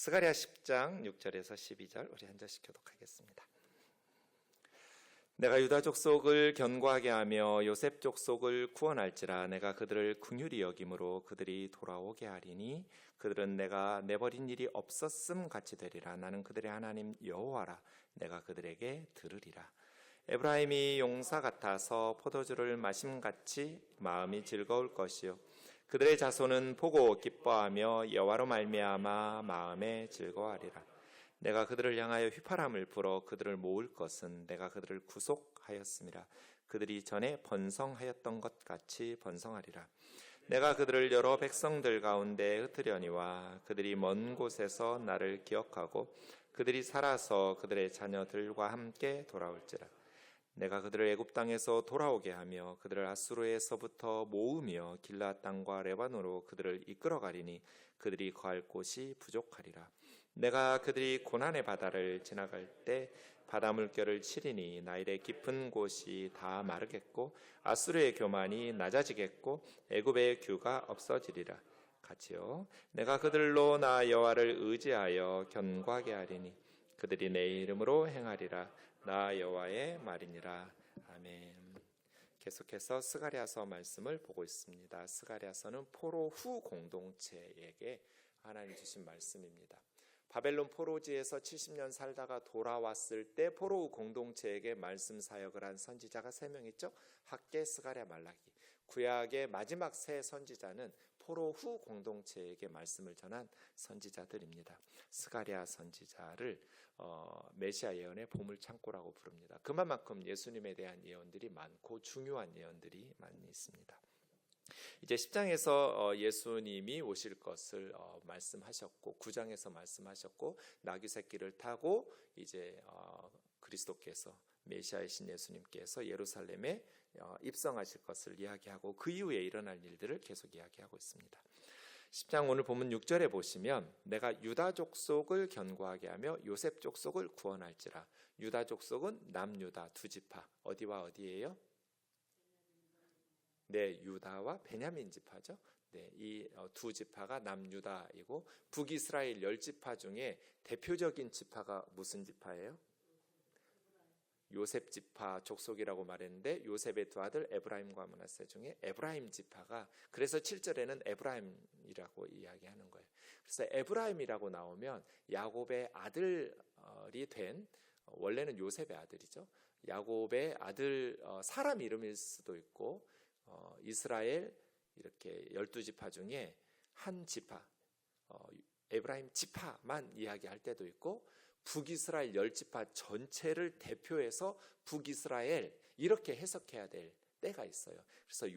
스가랴 10장 6절에서 12절 우리 한 절씩 교독하겠습니다. 내가 유다 족속을 견고하게 하며 요셉 족속을 구원할지라. 내가 그들을 긍휼히 여김으로 그들이 돌아오게 하리니 그들은 내가 내버린 일이 없었음 같이 되리라. 나는 그들의 하나님 여호와라. 내가 그들에게 들으리라. 에브라임이 용사 같아서 포도주를 마심같이 마음이 즐거울 것이요 그들의 자손은 보고 기뻐하며 여호와로 말미암아 마음에 즐거워하리라. 내가 그들을 향하여 휘파람을 불어 그들을 모을 것은 내가 그들을 구속하였음이라. 그들이 전에 번성하였던 것 같이 번성하리라. 내가 그들을 여러 백성들 가운데 흩으려니와 그들이 먼 곳에서 나를 기억하고 그들이 살아서 그들의 자녀들과 함께 돌아올지라. 내가 그들을 애굽 땅에서 돌아오게 하며 그들을 아수르에서부터 모으며 길르앗 땅과 레바논으로 그들을 이끌어가리니 그들이 거할 곳이 부족하리라. 내가 그들이 고난의 바다를 지나갈 때 바다 물결을 치리니 나일의 깊은 곳이 다 마르겠고 아수르의 교만이 낮아지겠고 애굽의 규가 없어지리라. 같이요. 내가 그들로 나 여호와를 의지하여 견고하게 하리니 그들이 내 이름으로 행하리라. 나 여호와의 말이니라. 아멘. 계속해서 스가랴서 말씀을 보고 있습니다. 스가랴서는 포로 후 공동체에게 하나님 주신 말씀입니다. 바벨론 포로지에서 70년 살다가 돌아왔을 때 포로 후 공동체에게 말씀 사역을 한 선지자가 3명 있죠. 학개, 스가랴, 말라기. 구약의 마지막 세 선지자는 포로 후 공동체에게 말씀을 전한 선지자들입니다. 스가랴 선지자를 메시아 예언의 보물창고라고 부릅니다. 그만큼 예수님에 대한 예언들이 많고 중요한 예언들이 많이 있습니다. 이제 10장에서 예수님이 오실 것을 말씀하셨고 9장에서 말씀하셨고 나귀 새끼를 타고 이제 그리스도께서 메시아이신 예수님께서 예루살렘에 입성하실 것을 이야기하고 그 이후에 일어날 일들을 계속 이야기하고 있습니다. 10장 오늘 본문 6절에 보시면 내가 유다 족속을 견고하게 하며 요셉 족속을 구원할지라. 유다 족속은 남유다 두 지파. 어디와 어디예요? 네, 유다와 베냐민 지파죠. 네, 이 두 지파가 남유다이고 북이스라엘 10지파 중에 대표적인 지파가 무슨 지파예요? 요셉 지파 족속이라고 말했는데 요셉의 두 아들 에브라임과 므낫세 중에 에브라임 지파가 그래서 7절에는 에브라임이라고 이야기하는 거예요. 그래서 에브라임이라고 나오면 야곱의 아들이 된 원래는 요셉의 아들이죠. 야곱의 아들 사람 이름일 수도 있고 이스라엘 이렇게 12지파 중에 한 지파 에브라임 지파만 이야기할 때도 있고 북이스라엘 10지파 전체를 대표해서 북이스라엘 이렇게 해석해야 될 때가 있어요. 그래서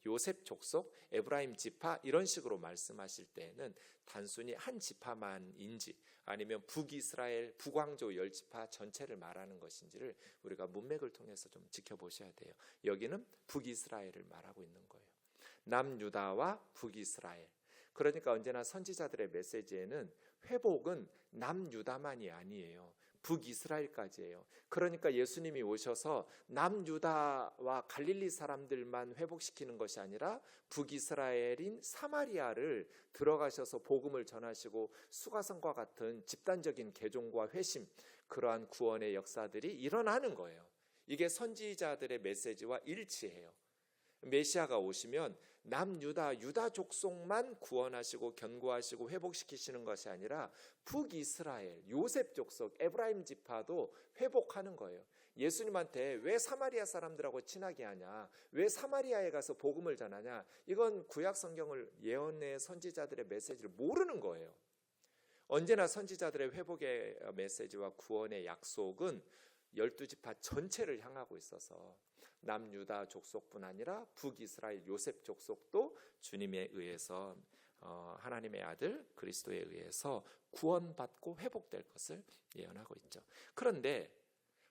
요셉 족속, 에브라임 지파 이런 식으로 말씀하실 때는 단순히 한 지파만인지 아니면 북이스라엘 북왕조 10지파 전체를 말하는 것인지를 우리가 문맥을 통해서 좀 지켜보셔야 돼요. 여기는 북이스라엘을 말하고 있는 거예요. 남유다와 북이스라엘. 그러니까 언제나 선지자들의 메시지에는 회복은 남유다만이 아니에요. 북이스라엘까지예요. 그러니까 예수님이 오셔서 남유다와 갈릴리 사람들만 회복시키는 것이 아니라 북이스라엘인 사마리아를 들어가셔서 복음을 전하시고 수가성과 같은 집단적인 개종과 회심, 그러한 구원의 역사들이 일어나는 거예요. 이게 선지자들의 메시지와 일치해요. 메시아가 오시면 남유다, 유다 족속만 구원하시고 견고하시고 회복시키시는 것이 아니라 북이스라엘, 요셉 족속, 에브라임 지파도 회복하는 거예요. 예수님한테 왜 사마리아 사람들하고 친하게 하냐? 왜 사마리아에 가서 복음을 전하냐? 이건 구약 성경을 예언의 선지자들의 메시지를 모르는 거예요. 언제나 선지자들의 회복의 메시지와 구원의 약속은 12지파 전체를 향하고 있어서 남유다 족속뿐 아니라 북이스라엘 요셉 족속도 주님에 의해서 하나님의 아들 그리스도에 의해서 구원받고 회복될 것을 예언하고 있죠. 그런데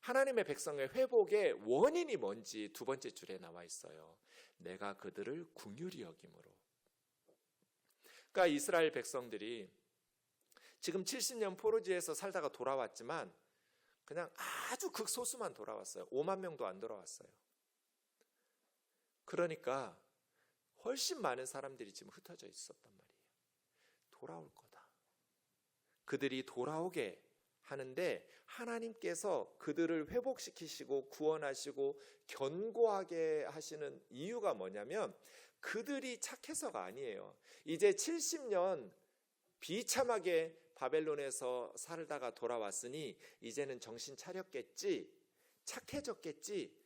하나님의 백성의 회복의 원인이 뭔지 두 번째 줄에 나와 있어요. 내가 그들을 긍휼히 여김으로. 그러니까 이스라엘 백성들이 지금 70년 포로지에서 살다가 돌아왔지만 그냥 아주 극소수만 돌아왔어요. 5만 명도 안 돌아왔어요. 그러니까 훨씬 많은 사람들이 지금 흩어져 있었단 말이에요. 돌아올 거다. 그들이 돌아오게 하는데 하나님께서 그들을 회복시키시고 구원하시고 견고하게 하시는 이유가 뭐냐면 그들이 착해서가 아니에요. 이제 70년 비참하게 바벨론에서 살다가 돌아왔으니 이제는 정신 차렸겠지, 착해졌겠지,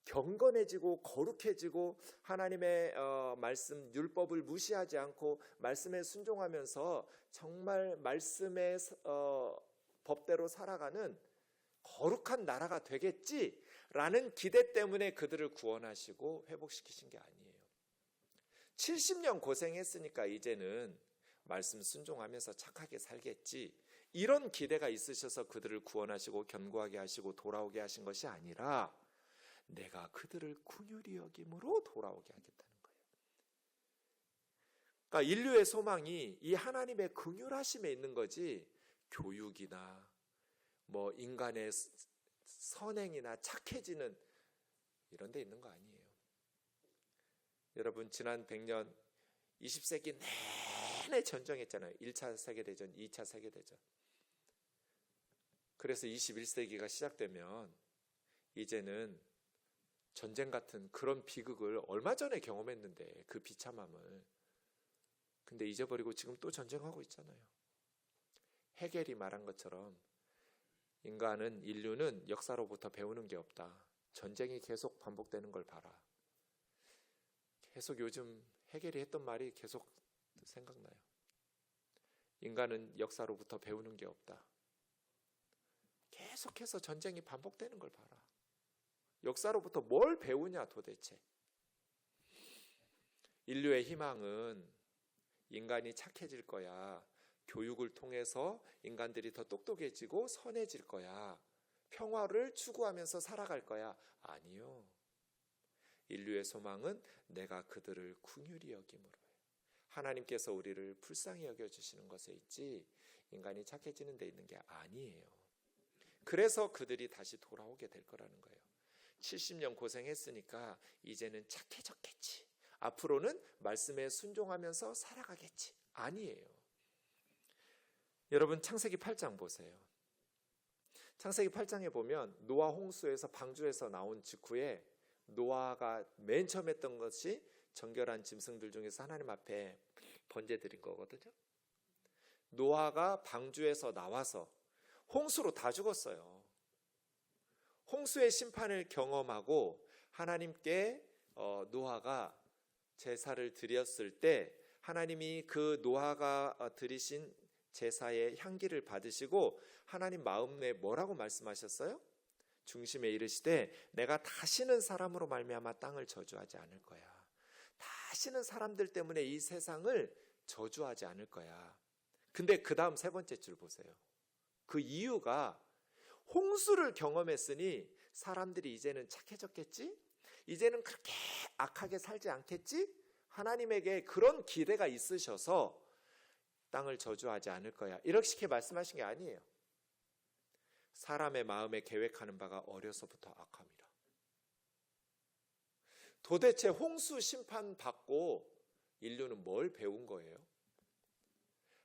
경건해지고 거룩해지고 하나님의 말씀 율법을 무시하지 않고 말씀에 순종하면서 정말 말씀의 법대로 살아가는 거룩한 나라가 되겠지라는 기대 때문에 그들을 구원하시고 회복시키신 게 아니에요. 70년 고생했으니까 이제는 말씀 순종하면서 착하게 살겠지, 이런 기대가 있으셔서 그들을 구원하시고 견고하게 하시고 돌아오게 하신 것이 아니라 내가 그들을 긍휼히 여김으로 돌아오게 하겠다는 거예요. 그러니까 인류의 소망이 이 하나님의 긍휼하심에 있는 거지 교육이나 뭐 인간의 선행이나 착해지는 이런 데 있는 거 아니에요. 여러분 지난 100년 20세기 내내 전쟁했잖아요. 1차 세계대전, 2차 세계대전. 그래서 21세기가 시작되면 이제는 전쟁 같은 그런 비극을 얼마 전에 경험했는데 그 비참함을, 근데 잊어버리고 지금 또 전쟁하고 있잖아요. 헤겔이 말한 것처럼 인류는 역사로부터 배우는 게 없다. 전쟁이 계속 반복되는 걸 봐라. 계속 요즘 헤겔이 했던 말이 계속 생각나요. 인간은 역사로부터 배우는 게 없다. 계속해서 전쟁이 반복되는 걸 봐라. 역사로부터 뭘 배우냐 도대체. 인류의 희망은 인간이 착해질 거야. 교육을 통해서 인간들이 더 똑똑해지고 선해질 거야. 평화를 추구하면서 살아갈 거야. 아니요. 인류의 소망은 내가 그들을 긍휼히 여김으로요. 하나님께서 우리를 불쌍히 여겨주시는 것에 있지 인간이 착해지는 데 있는 게 아니에요. 그래서 그들이 다시 돌아오게 될 거라는 거예요. 70년 고생했으니까 이제는 착해졌겠지. 앞으로는 말씀에 순종하면서 살아가겠지. 아니에요. 여러분 창세기 8장 보세요. 창세기 8장에 보면 노아 홍수에서 방주에서 나온 직후에 노아가 맨 처음 했던 것이 정결한 짐승들 중에서 하나님 앞에 번제 드린 거거든요. 노아가 방주에서 나와서 홍수로 다 죽었어요. 홍수의 심판을 경험하고 하나님께 노아가 제사를 드렸을 때 하나님이 그 노아가 드리신 제사의 향기를 받으시고 하나님 마음에 뭐라고 말씀하셨어요? 중심에 이르시되 내가 다시는 사람으로 말미암아 땅을 저주하지 않을 거야. 다시는 사람들 때문에 이 세상을 저주하지 않을 거야. 근데 그 다음 세 번째 줄 보세요. 그 이유가 홍수를 경험했으니 사람들이 이제는 착해졌겠지? 이제는 그렇게 악하게 살지 않겠지? 하나님에게 그런 기대가 있으셔서 땅을 저주하지 않을 거야. 이렇게 말씀하신 게 아니에요. 사람의 마음에 계획하는 바가 어려서부터 악함이라. 도대체 홍수 심판 받고 인류는 뭘 배운 거예요?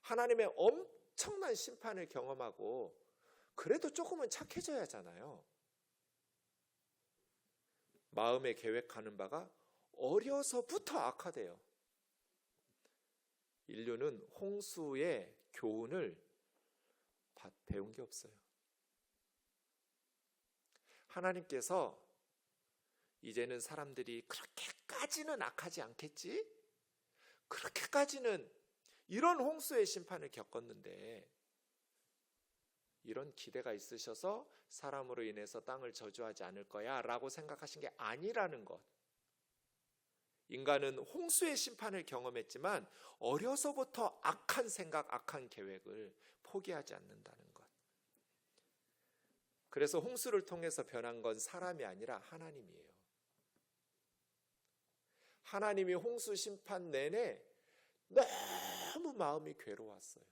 하나님의 엄청난 심판을 경험하고 그래도 조금은 착해져야 하잖아요. 마음에 계획하는 바가 어려서부터 악하대요. 인류는 홍수의 교훈을 배운 게 없어요. 하나님께서 이제는 사람들이 그렇게까지는 악하지 않겠지? 그렇게까지는 이런 홍수의 심판을 겪었는데 이런 기대가 있으셔서 사람으로 인해서 땅을 저주하지 않을 거야 라고 생각하신 게 아니라는 것. 인간은 홍수의 심판을 경험했지만 어려서부터 악한 생각, 악한 계획을 포기하지 않는다는 것. 그래서 홍수를 통해서 변한 건 사람이 아니라 하나님이에요. 하나님이 홍수 심판 내내 너무 마음이 괴로웠어요.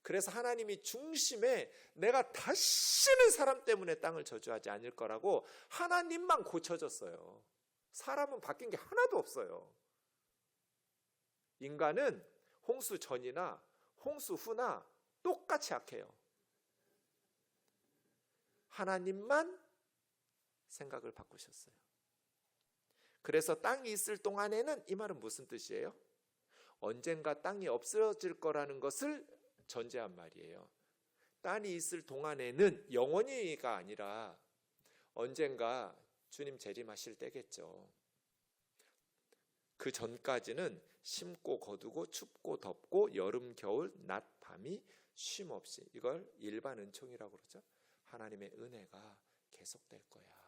그래서 하나님이 중심에 내가 다시는 사람 때문에 땅을 저주하지 않을 거라고 하나님만 고쳐졌어요. 사람은 바뀐 게 하나도 없어요. 인간은 홍수 전이나 홍수 후나 똑같이 악해요. 하나님만 생각을 바꾸셨어요. 그래서 땅이 있을 동안에는, 이 말은 무슨 뜻이에요? 언젠가 땅이 없어질 거라는 것을 전제한 말이에요. 땅이 있을 동안에는, 영원히가 아니라 언젠가 주님 재림하실 때겠죠. 그 전까지는 심고 거두고 춥고 덥고 여름 겨울 낮 밤이 쉼 없이, 이걸 일반 은총이라고 그러죠. 하나님의 은혜가 계속될 거야.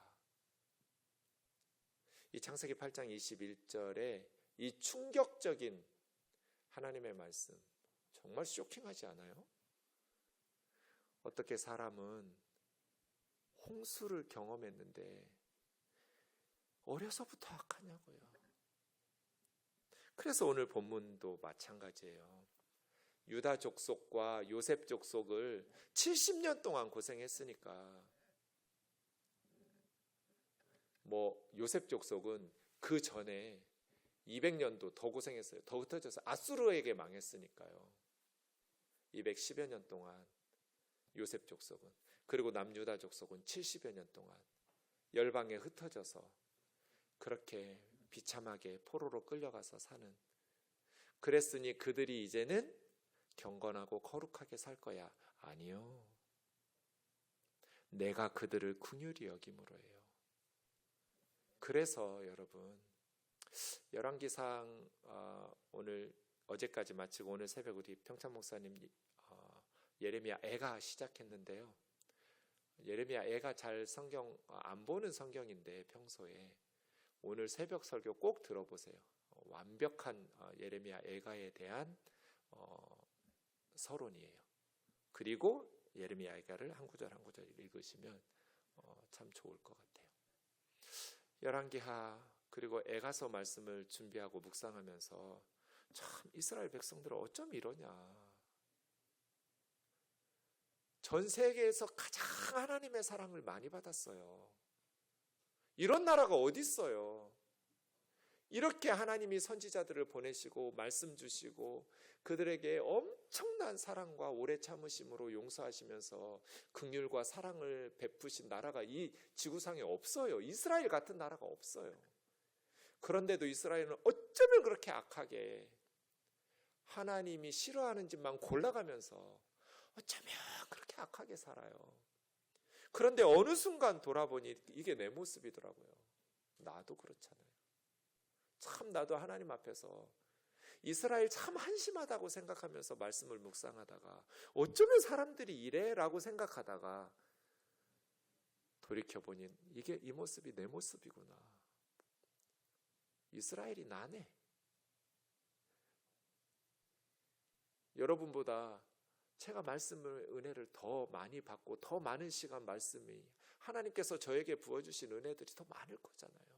이 창세기 8장 21절에 이 충격적인 하나님의 말씀, 정말 쇼킹하지 않아요? 어떻게 사람은 홍수를 경험했는데 어려서부터 악하냐고요. 그래서 오늘 본문도 마찬가지예요. 유다 족속과 요셉 족속을 70년 동안 고생했으니까, 요셉 족속은 그 전에 200년도 더 고생했어요. 더 흩어져서 아수르에게 망했으니까요. 210여 년 동안 요셉 족속은, 그리고 남유다 족속은 70여 년 동안 열방에 흩어져서 그렇게 비참하게 포로로 끌려가서 사는, 그랬으니 그들이 이제는 경건하고 거룩하게 살 거야. 아니요. 내가 그들을 긍휼히 여김으로예요. 그래서 여러분, 열왕기상 오늘 어제까지 마치고 오늘 새벽 우리 평찬 목사님 예레미야 애가 시작했는데요. 예레미야 애가 잘 성경 안 보는 성경인데 평소에 오늘 새벽 설교 꼭 들어보세요. 완벽한 예레미야 애가에 대한 서론이에요. 그리고 예레미야 애가를 한 구절 한 구절 읽으시면 참 좋을 것 같아요. 열왕기하 그리고 애가서 말씀을 준비하고 묵상하면서 참 이스라엘 백성들은 어쩜 이러냐. 전 세계에서 가장 하나님의 사랑을 많이 받았어요. 이런 나라가 어디 있어요? 이렇게 하나님이 선지자들을 보내시고 말씀 주시고 그들에게 엄청난 사랑과 오래 참으심으로 용서하시면서 긍휼과 사랑을 베푸신 나라가 이 지구상에 없어요. 이스라엘 같은 나라가 없어요. 그런데도 이스라엘은 어쩌면 그렇게 악하게 하나님이 싫어하는 짓만 골라가면서 어쩌면 그렇게 악하게 살아요. 그런데 어느 순간 돌아보니 이게 내 모습이더라고요. 나도 그렇잖아요. 참 나도 하나님 앞에서 이스라엘 참 한심하다고 생각하면서 말씀을 묵상하다가 어쩌면 사람들이 이래? 라고 생각하다가 돌이켜보니 이게 이 모습이 내 모습이구나. 이스라엘이 나네. 여러분보다 제가 말씀을 은혜를 더 많이 받고 더 많은 시간 말씀이 하나님께서 저에게 부어주신 은혜들이 더 많을 거잖아요.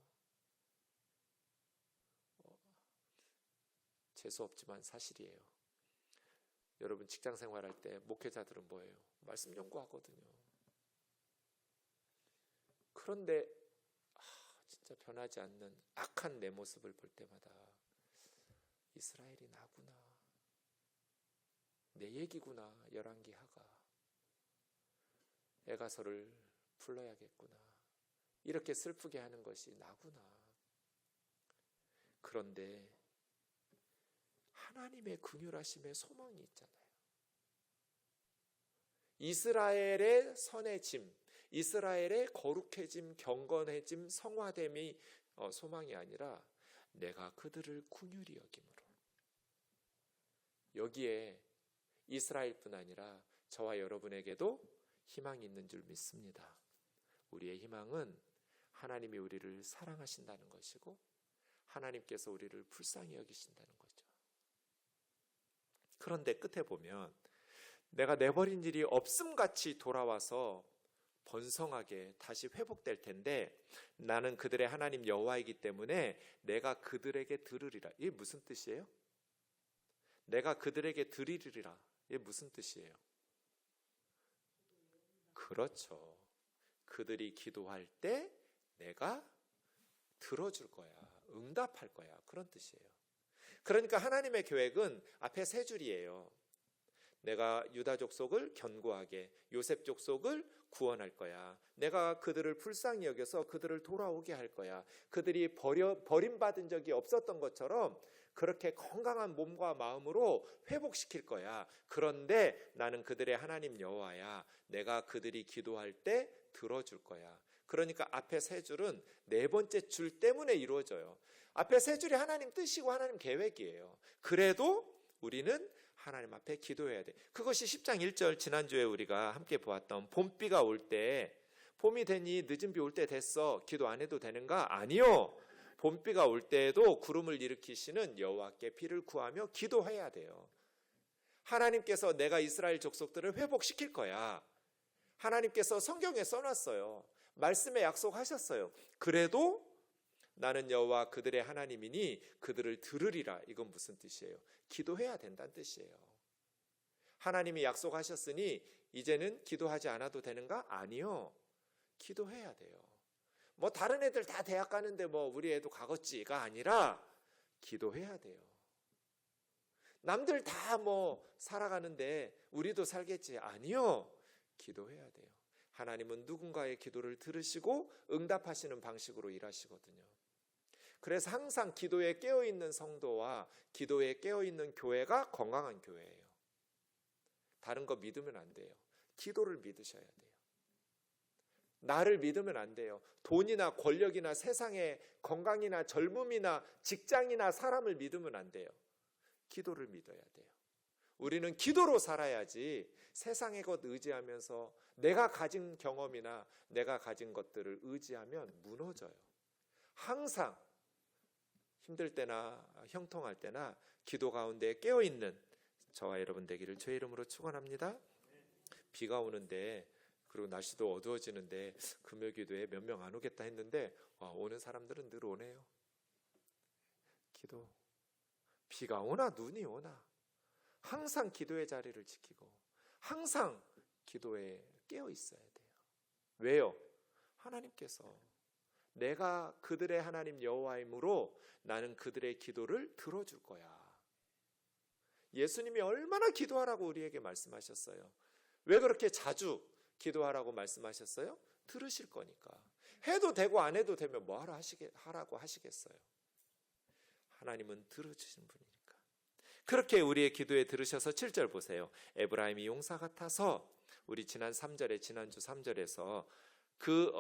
재수 없지만 사실이에요. 여러분 직장 생활할 때 목회자들은 뭐예요? 말씀 연구하거든요. 그런데 진짜 변하지 않는 악한 내 모습을 볼 때마다 이스라엘이 나구나. 내 얘기구나. 열왕기하가 애가서를 불러야겠구나. 이렇게 슬프게 하는 것이 나구나. 그런데 하나님의 긍휼하심에 소망이 있잖아요. 이스라엘의 선해짐, 이스라엘의 거룩해짐, 경건해짐, 성화됨이 소망이 아니라 내가 그들을 긍휼히 여김으로. 여기에 이스라엘뿐 아니라 저와 여러분에게도 희망이 있는 줄 믿습니다. 우리의 희망은 하나님이 우리를 사랑하신다는 것이고 하나님께서 우리를 불쌍히 여기신다는 거죠. 그런데 끝에 보면 내가 내버린 일이 없음같이 돌아와서 번성하게 다시 회복될 텐데 나는 그들의 하나님 여호와이기 때문에 내가 그들에게 들으리라. 이게 무슨 뜻이에요? 내가 그들에게 들으리라. 이게 무슨 뜻이에요? 그렇죠. 그들이 기도할 때 내가 들어줄 거야. 응답할 거야. 그런 뜻이에요. 그러니까 하나님의 계획은 앞에 세 줄이에요. 내가 유다 족속을 견고하게, 요셉 족속을 구원할 거야. 내가 그들을 불쌍히 여겨서 그들을 돌아오게 할 거야. 그들이 버림받은 적이 없었던 것처럼 그렇게 건강한 몸과 마음으로 회복시킬 거야. 그런데 나는 그들의 하나님 여호와야. 내가 그들이 기도할 때 들어줄 거야. 그러니까 앞에 세 줄은 네 번째 줄 때문에 이루어져요. 앞에 세 줄이 하나님 뜻이고 하나님 계획이에요. 그래도 우리는 하나님 앞에 기도해야 돼. 그것이 10장 1절 지난주에 우리가 함께 보았던 봄비가 올 때, 봄이 되니 늦은 비 올 때 됐어, 기도 안 해도 되는가? 아니요. 봄비가 올 때에도 구름을 일으키시는 여호와께 비를 구하며 기도해야 돼요. 하나님께서 내가 이스라엘 족속들을 회복시킬 거야. 하나님께서 성경에 써놨어요. 말씀에 약속하셨어요. 그래도 나는 여호와 그들의 하나님이니 그들을 들으리라. 이건 무슨 뜻이에요? 기도해야 된다는 뜻이에요. 하나님이 약속하셨으니 이제는 기도하지 않아도 되는가? 아니요. 기도해야 돼요. 뭐 다른 애들 다 대학 가는데 뭐 우리 애도 가겠지가 아니라 기도해야 돼요. 남들 다 뭐 살아가는데 우리도 살겠지? 아니요. 기도해야 돼요. 하나님은 누군가의 기도를 들으시고 응답하시는 방식으로 일하시거든요. 그래서 항상 기도에 깨어있는 성도와 기도에 깨어있는 교회가 건강한 교회예요. 다른 거 믿으면 안 돼요. 기도를 믿으셔야 돼요. 나를 믿으면 안 돼요. 돈이나 권력이나 세상의 건강이나 젊음이나 직장이나 사람을 믿으면 안 돼요. 기도를 믿어야 돼요. 우리는 기도로 살아야지 세상의 것 의지하면서 내가 가진 경험이나 내가 가진 것들을 의지하면 무너져요. 항상 힘들 때나 형통할 때나 기도 가운데 깨어있는 저와 여러분 되기를 주의 이름으로 축원합니다. 비가 오는데 그리고 날씨도 어두워지는데 금요기도에 몇 명 안 오겠다 했는데 오는 사람들은 늘 오네요. 기도. 비가 오나 눈이 오나 항상 기도의 자리를 지키고 항상 기도에 깨어 있어야 돼요. 왜요? 하나님께서 내가 그들의 하나님 여호와이므로 나는 그들의 기도를 들어줄 거야. 예수님이 얼마나 기도하라고 우리에게 말씀하셨어요. 왜 그렇게 자주 기도하라고 말씀하셨어요? 들으실 거니까. 해도 되고 안 해도 되면 뭐 하라고 하시겠어요? 하나님은 들어주신 분이니까. 그렇게 우리의 기도에 들으셔서 7절 보세요. 에브라임이 용사 같아서 우리 지난주 3절에서 그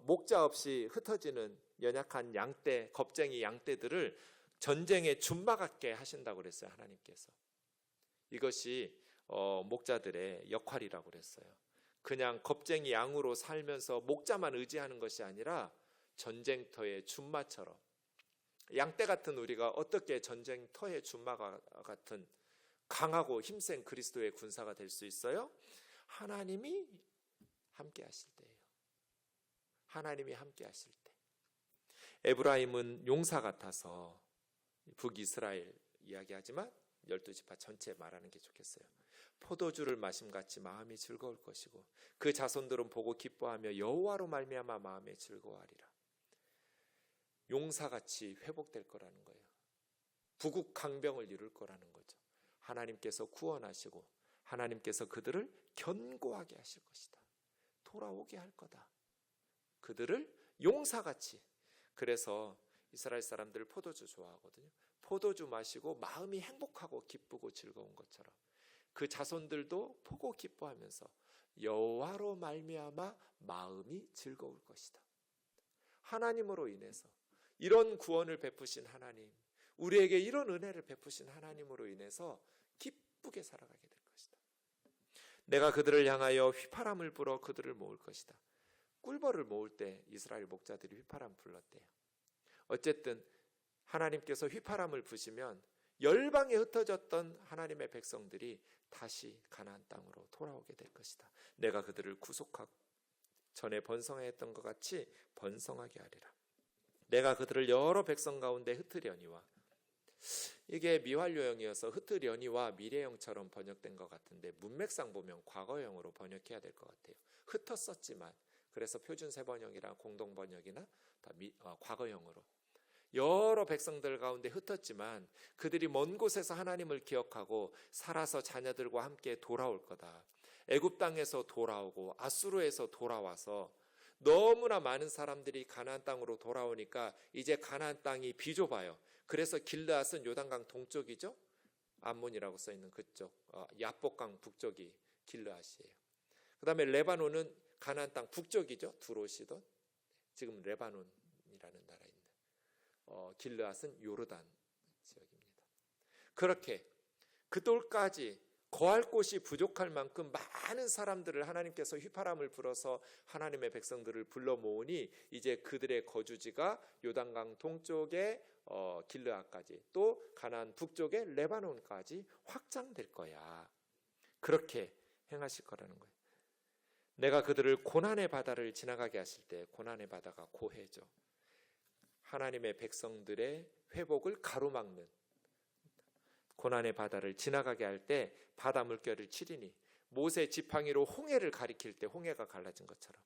목자 없이 흩어지는 연약한 양떼, 겁쟁이 양떼들을 전쟁에 준막하게 하신다고 그랬어요. 하나님께서. 이것이 목자들의 역할이라고 그랬어요. 그냥 겁쟁이 양으로 살면서 목자만 의지하는 것이 아니라 전쟁터의 준마처럼 양떼 같은 우리가 어떻게 전쟁터의 준마가 같은 강하고 힘센 그리스도의 군사가 될 수 있어요? 하나님이 함께 하실 때예요. 하나님이 함께 하실 때. 에브라임은 용사 같아서 북이스라엘 이야기하지만 12지파 전체 말하는 게 좋겠어요. 포도주를 마심같이 마음이 즐거울 것이고 그 자손들은 보고 기뻐하며 여호와로 말미암아 마음에 즐거워하리라. 용사같이 회복될 거라는 거예요. 부국 강병을 이룰 거라는 거죠. 하나님께서 구원하시고 하나님께서 그들을 견고하게 하실 것이다. 돌아오게 할 거다. 그들을 용사같이. 그래서 이스라엘 사람들 포도주 좋아하거든요. 포도주 마시고 마음이 행복하고 기쁘고 즐거운 것처럼 그 자손들도 보고 기뻐하면서 여호와로 말미암아 마음이 즐거울 것이다. 하나님으로 인해서 이런 구원을 베푸신 하나님, 우리에게 이런 은혜를 베푸신 하나님으로 인해서 기쁘게 살아가게 될 것이다. 내가 그들을 향하여 휘파람을 불어 그들을 모을 것이다. 꿀벌을 모을 때 이스라엘 목자들이 휘파람 불렀대요. 어쨌든 하나님께서 휘파람을 부시면 열방에 흩어졌던 하나님의 백성들이 다시 가나안 땅으로 돌아오게 될 것이다. 내가 그들을 구속하고 전에 번성했던 것 같이 번성하게 하리라. 내가 그들을 여러 백성 가운데 흩으려니와. 이게 미완료형이어서 흩으려니와 미래형처럼 번역된 것 같은데 문맥상 보면 과거형으로 번역해야 될 것 같아요. 흩었었지만 그래서 표준 세번역이나 공동 번역이나 다 과거형으로 여러 백성들 가운데 흩었지만 그들이 먼 곳에서 하나님을 기억하고 살아서 자녀들과 함께 돌아올 거다. 애굽 땅에서 돌아오고 아수르에서 돌아와서 너무나 많은 사람들이 가나안 땅으로 돌아오니까 이제 가나안 땅이 비좁아요. 그래서 길르앗은 요단강 동쪽이죠. 암몬이라고 써 있는 그쪽, 야복강 북쪽이 길르앗이에요. 그다음에 레바논은 가나안 땅 북쪽이죠. 두로시돈. 지금 레바논이라는 나라입니다. 길르앗은 요르단 지역입니다. 그렇게 그 돌까지 거할 곳이 부족할 만큼 많은 사람들을 하나님께서 휘파람을 불어서 하나님의 백성들을 불러 모으니 이제 그들의 거주지가 요단강 동쪽에 길르앗까지 또 가나안 북쪽에 레바논까지 확장될 거야. 그렇게 행하실 거라는 거예요. 내가 그들을 고난의 바다를 지나가게 하실 때, 고난의 바다가 고해죠. 하나님의 백성들의 회복을 가로막는 고난의 바다를 지나가게 할 때 바다 물결을 치리니 모세 지팡이로 홍해를 가리킬 때 홍해가 갈라진 것처럼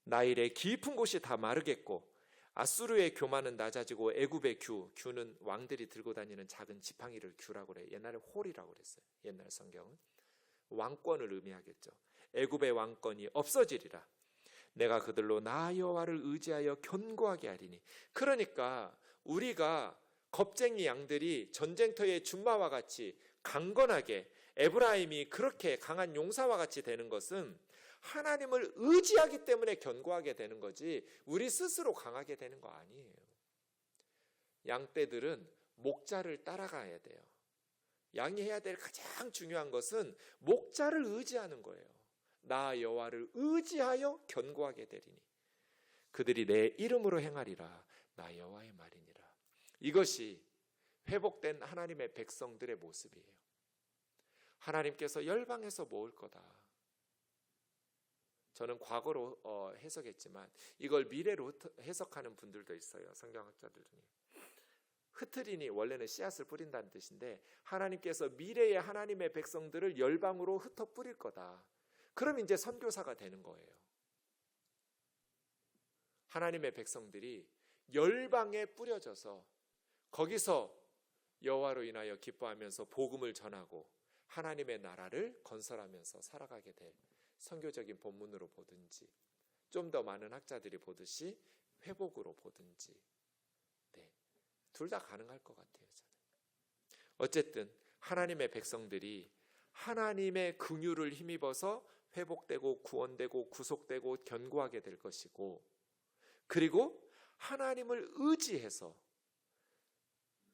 나일의 깊은 곳이 다 마르겠고 아수르의 교만은 낮아지고 애굽의 규는 왕들이 들고 다니는 작은 지팡이를 규라고 그래요. 옛날에 홀이라고 그랬어요. 옛날 성경은 왕권을 의미하겠죠. 애굽의 왕권이 없어지리라. 내가 그들로 나 여호와를 의지하여 견고하게 하리니. 그러니까 우리가 겁쟁이 양들이 전쟁터의 준마와 같이 강건하게, 에브라임이 그렇게 강한 용사와 같이 되는 것은 하나님을 의지하기 때문에 견고하게 되는 거지 우리 스스로 강하게 되는 거 아니에요. 양떼들은 목자를 따라가야 돼요. 양이 해야 될 가장 중요한 것은 목자를 의지하는 거예요. 나 여호와를 의지하여 견고하게 되리니 그들이 내 이름으로 행하리라. 나 여호와의 말이니라. 이것이 회복된 하나님의 백성들의 모습이에요. 하나님께서 열방에서 모을 거다. 저는 과거로 해석했지만 이걸 미래로 해석하는 분들도 있어요. 성경학자들 중에. 흩트리니 원래는 씨앗을 뿌린다는 뜻인데 하나님께서 미래의 하나님의 백성들을 열방으로 흩어 뿌릴 거다. 그럼 이제 선교사가 되는 거예요. 하나님의 백성들이 열방에 뿌려져서 거기서 여호와로 인하여 기뻐하면서 복음을 전하고 하나님의 나라를 건설하면서 살아가게 될 선교적인 본문으로 보든지 좀 더 많은 학자들이 보듯이 회복으로 보든지 둘 다 가능할 것 같아요. 저는. 어쨌든 하나님의 백성들이 하나님의 긍휼을 힘입어서 회복되고 구원되고 구속되고 견고하게 될 것이고 그리고 하나님을 의지해서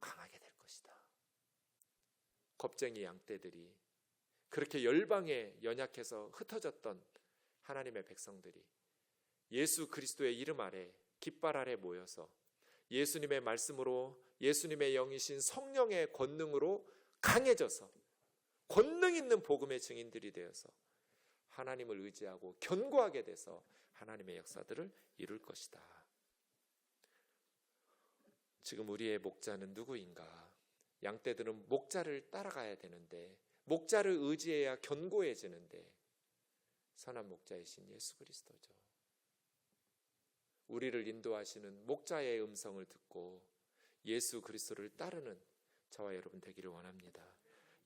강하게 될 것이다. 겁쟁이 양떼들이 그렇게 열방에 연약해서 흩어졌던 하나님의 백성들이 예수 그리스도의 이름 아래 깃발 아래 모여서 예수님의 말씀으로 예수님의 영이신 성령의 권능으로 강해져서 권능 있는 복음의 증인들이 되어서 하나님을 의지하고 견고하게 돼서 하나님의 역사들을 이룰 것이다. 지금 우리의 목자는 누구인가? 양떼들은 목자를 따라가야 되는데 목자를 의지해야 견고해지는데 선한 목자이신 예수 그리스도죠. 우리를 인도하시는 목자의 음성을 듣고 예수 그리스도를 따르는 저와 여러분 되기를 원합니다.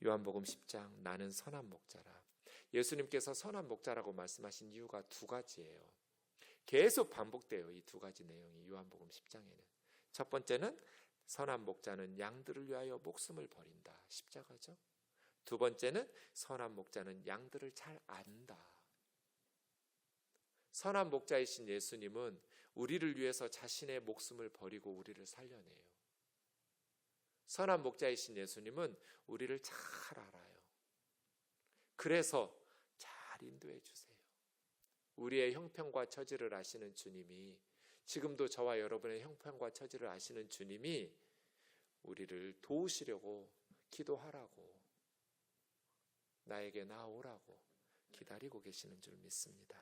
요한복음 10장 나는 선한 목자라. 예수님께서 선한 목자라고 말씀하신 이유가 두 가지예요. 계속 반복돼요. 이 두 가지 내용이 요한복음 10장에는. 첫 번째는 선한 목자는 양들을 위하여 목숨을 버린다. 십자가죠. 두 번째는 선한 목자는 양들을 잘 안다. 선한 목자이신 예수님은 우리를 위해서 자신의 목숨을 버리고 우리를 살려내요. 선한 목자이신 예수님은 우리를 잘 알아요. 그래서 잘 인도해 주세요. 우리의 형편과 처지를 아시는 주님이 지금도 저와 여러분의 형편과 처지를 아시는 주님이 우리를 도우시려고 기도하라고 나에게 나오라고 기다리고 계시는 줄 믿습니다.